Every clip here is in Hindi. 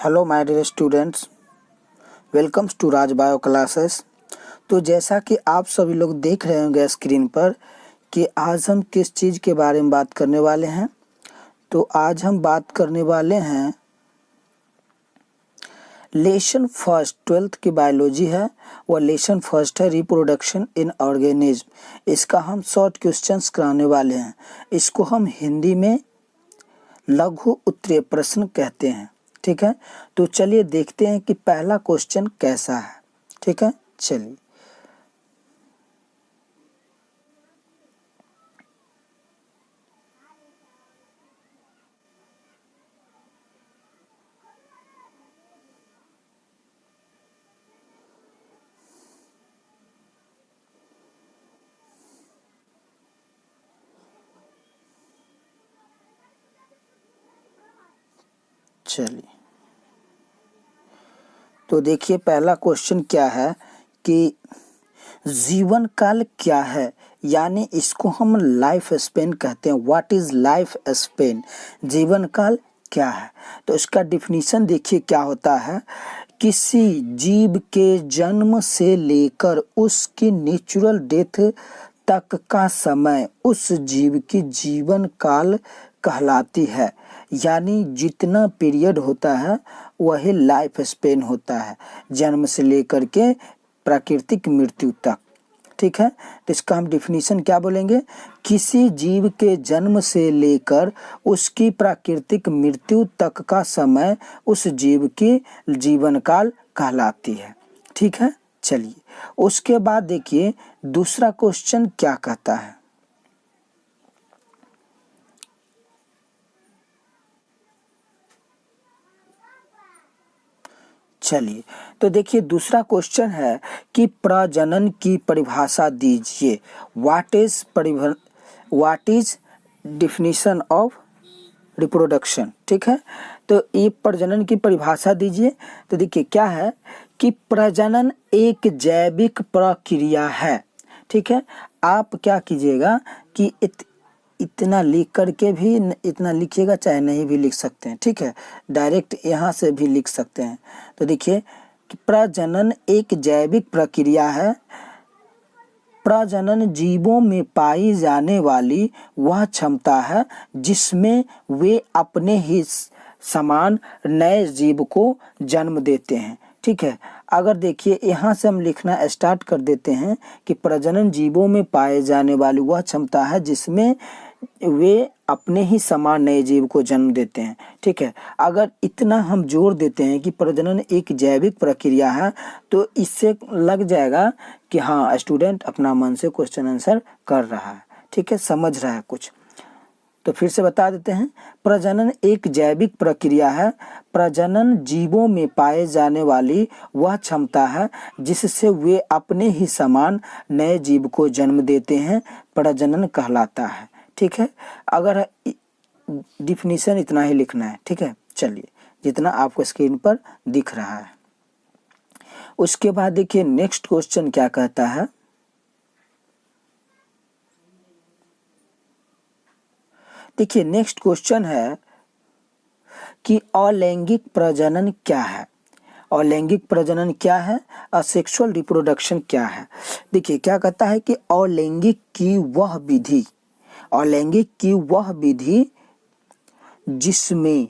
Hello my dear students, welcomes to Raj bio classes. तो जैसा कि आप सभी लोग देख रहे होंगे स्क्रीन पर कि आज हम किस चीज़ के बारे में बात करने वाले हैं। तो आज हम बात करने वाले हैं लेसन फर्स्ट, 12th की बायोलॉजी है। वह लेसन फर्स्ट है रिप्रोडक्शन इन ऑर्गेनिज्म। इसका हम शॉर्ट क्वेश्चंस कराने वाले हैं। इसको हम हिंदी में लघु उत्तरीय प्रश्न कहते हैं। ठीक है, तो चलिए देखते हैं कि पहला क्वेश्चन कैसा है। ठीक है, चलिए चलिए तो देखिए पहला क्वेश्चन क्या है कि जीवन काल क्या है, यानी इसको हम लाइफ स्पेन कहते हैं। व्हाट इज लाइफ स्पेन, जीवन काल क्या है। तो इसका डिफिनीशन देखिए क्या होता है। किसी जीव के जन्म से लेकर उसकी नेचुरल डेथ तक का समय उस जीव की जीवन काल कहलाती है। यानी जितना पीरियड होता है वही लाइफ स्पेन होता है, जन्म से लेकर के प्राकृतिक मृत्यु तक। ठीक है, तो इसका हम डिफिनीशन क्या बोलेंगे। किसी जीव के जन्म से लेकर उसकी प्राकृतिक मृत्यु तक का समय उस जीव की जीवन काल कहलाती है। ठीक है, चलिए उसके बाद देखिए दूसरा क्वेश्चन क्या कहता है। चलिए तो देखिए दूसरा क्वेश्चन है कि प्रजनन की परिभाषा दीजिए। What is definition of reproduction. ठीक है, तो ये प्रजनन की परिभाषा दीजिए। तो देखिए क्या है कि प्रजनन एक जैविक प्रक्रिया है। ठीक है, आप क्या कीजिएगा कि इतना लिख करके भी इतना लिखिएगा, चाहे नहीं भी लिख सकते हैं। ठीक है, डायरेक्ट यहाँ से भी लिख सकते हैं। तो देखिए कि प्रजनन एक जैविक प्रक्रिया है। प्रजनन जीवों में पाई जाने वाली वह क्षमता है जिसमें वे अपने ही समान नए जीव को जन्म देते हैं। ठीक है, अगर देखिए यहाँ से हम लिखना स्टार्ट कर देते हैं कि प्रजनन जीवों में पाए जाने वाली वह क्षमता है जिसमें वे अपने ही समान नए जीव को जन्म देते हैं। ठीक है, अगर इतना हम जोड़ देते हैं कि प्रजनन एक जैविक प्रक्रिया है तो इससे लग जाएगा कि हाँ स्टूडेंट अपना मन से क्वेश्चन आंसर कर रहा है। ठीक है, समझ रहा है कुछ। तो फिर से बता देते हैं, प्रजनन एक जैविक प्रक्रिया है। प्रजनन जीवों में पाए जाने वाली वह क्षमता है जिससे वे अपने ही समान नए जीव को जन्म देते हैं, प्रजनन कहलाता है। ठीक है, अगर डिफिनीशन इतना ही लिखना है। ठीक है, चलिए जितना आपको स्क्रीन पर दिख रहा है। उसके बाद देखिए नेक्स्ट क्वेश्चन क्या कहता है। देखिए नेक्स्ट क्वेश्चन है कि अलैंगिक प्रजनन क्या है। अलैंगिक प्रजनन क्या है, असेक्सुअल रिप्रोडक्शन क्या है। देखिए क्या कहता है कि अलैंगिक की वह विधि जिसमें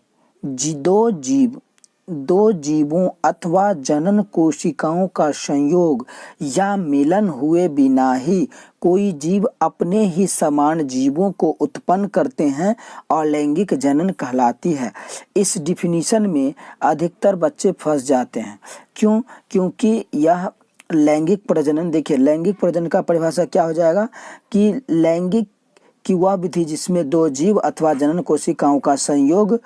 दो जीवों अथवा जनन कोशिकाओं का संयोग या मिलन हुए बिना ही कोई जीव अपने ही समान जीवों को उत्पन्न करते हैं, अलैंगिक जनन कहलाती है। इस डिफिनीशन में अधिकतर बच्चे फंस जाते हैं। क्यों? क्योंकि यह लैंगिक प्रजनन, देखिए लैंगिक प्रजनन का परिभाषा क्या हो जाएगा कि लैंगिक कि वह विधि जिसमें दो जीव अथवा जनन कोशिकाओं का संयोग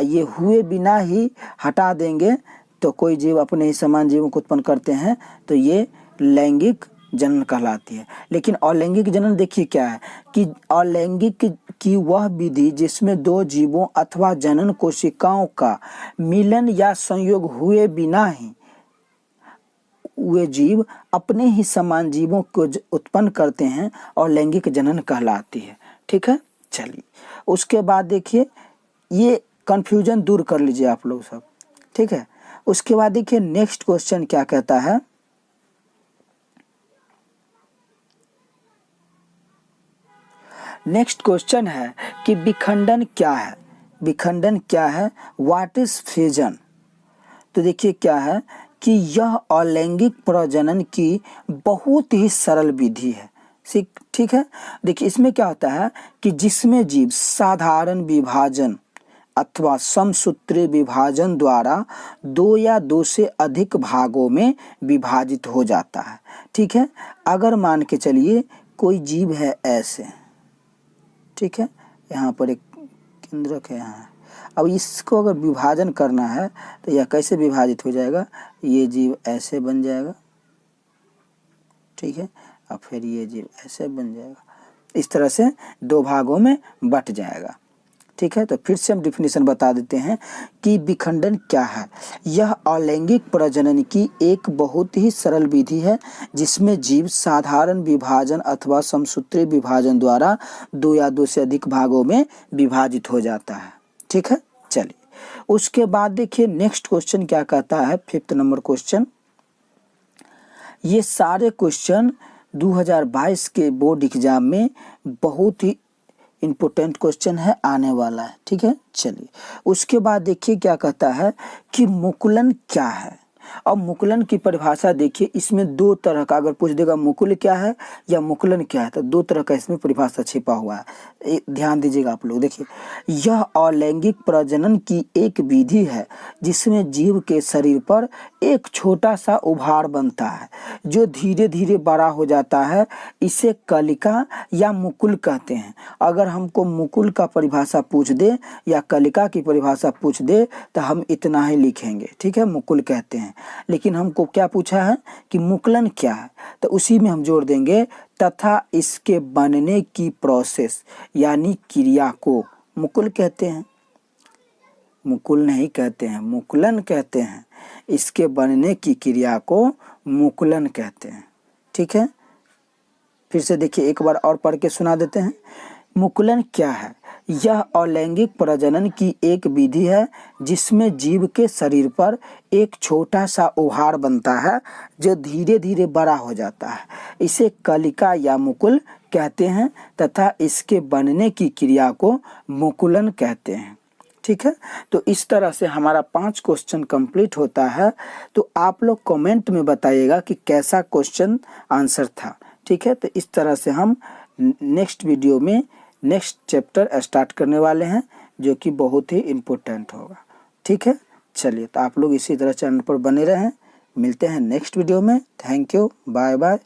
ये हुए बिना ही हटा देंगे तो कोई जीव अपने ही समान जीवों को उत्पन्न करते हैं, तो ये लैंगिक जनन कहलाती है। लेकिन अलैंगिक जनन देखिए क्या है कि अलैंगिक की वह विधि जिसमें दो जीवों अथवा जनन कोशिकाओं का मिलन या संयोग हुए बिना ही वे जीव अपने ही समान जीवों को उत्पन्न करते हैं और लैंगिक जनन कहलाती है। ठीक है, चलिए उसके बाद देखिए ये कंफ्यूजन दूर कर लीजिए आप लोग सब। ठीक है। उसके बाद देखिए नेक्स्ट क्वेश्चन क्या कहता है, नेक्स्ट क्वेश्चन है कि विखंडन क्या है, विखंडन क्या है, व्हाट इज फ्यूजन। तो देखिए क्या है कि यह अलैंगिक प्रजनन की बहुत ही सरल विधि है, ठीक है। देखिए इसमें क्या होता है कि जिसमें जीव साधारण विभाजन अथवा समसूत्री विभाजन द्वारा 2 या 2 से अधिक भागों में विभाजित हो जाता है, ठीक है। अगर मान के चलिए कोई जीव है ऐसे, ठीक है, यहाँ पर एक केंद्रक है यहाँ, अब इसको अगर विभाजन करना है तो यह कैसे विभाजित हो जाएगा, ये जीव ऐसे बन जाएगा, ठीक है, और फिर ये जीव ऐसे बन जाएगा, इस तरह से 2 भागों में बट जाएगा, ठीक है। तो फिर से हम डिफिनेशन बता देते हैं कि विखंडन क्या है। यह अलैंगिक प्रजनन की एक बहुत ही सरल विधि है जिसमें जीव साधारण विभाजन अथवा समसूत्री विभाजन द्वारा 2 या 2 से अधिक भागों में विभाजित हो जाता है, ठीक है। चलिए उसके बाद देखिए नेक्स्ट क्वेश्चन क्या कहता है, 5th नंबर क्वेश्चन। ये सारे क्वेश्चन 2022 के बोर्ड एग्जाम में बहुत ही इम्पोर्टेंट क्वेश्चन है, आने वाला है, ठीक है। चलिए उसके बाद देखिए क्या कहता है कि मुकुलन क्या है। अब मुकुलन की परिभाषा देखिए, इसमें 2 तरह का अगर पूछ देगा मुकुल क्या है या मुकुलन क्या है तो 2 तरह का इसमें परिभाषा छिपा हुआ है, ध्यान दीजिएगा आप लोग। देखिए यह अलैंगिक प्रजनन की एक विधि है जिसमें जीव के शरीर पर एक छोटा सा उभार बनता है जो धीरे धीरे बड़ा हो जाता है, इसे कलिका या मुकुल कहते हैं। अगर हमको मुकुल का परिभाषा पूछ दे या कलिका की परिभाषा पूछ दे तो हम इतना ही लिखेंगे, ठीक है, मुकुल कहते हैं। लेकिन हमको क्या पूछा है कि मुकुलन क्या है, तो उसी में हम जोड़ देंगे तथा इसके बनने की प्रोसेस यानी क्रिया को मुकुल कहते हैं, मुकुल नहीं कहते हैं, मुकुलन कहते हैं। इसके बनने की क्रिया को मुकुलन कहते हैं, ठीक है। फिर से देखिए एक बार और पढ़ के सुना देते हैं। मुकुलन क्या है, यह अलैंगिक प्रजनन की एक विधि है जिसमें जीव के शरीर पर एक छोटा सा उभार बनता है जो धीरे धीरे बड़ा हो जाता है, इसे कलिका या मुकुल कहते हैं तथा इसके बनने की क्रिया को मुकुलन कहते हैं, ठीक है। तो इस तरह से हमारा 5 क्वेश्चन कंप्लीट होता है। तो आप लोग कमेंट में बताइएगा कि कैसा क्वेश्चन आंसर था, ठीक है। तो इस तरह से हम नेक्स्ट वीडियो में नेक्स्ट चैप्टर स्टार्ट करने वाले हैं जो कि बहुत ही इम्पोर्टेंट होगा, ठीक है। चलिए तो आप लोग इसी तरह चैनल पर बने रहें, मिलते हैं नेक्स्ट वीडियो में। Thank you, bye bye.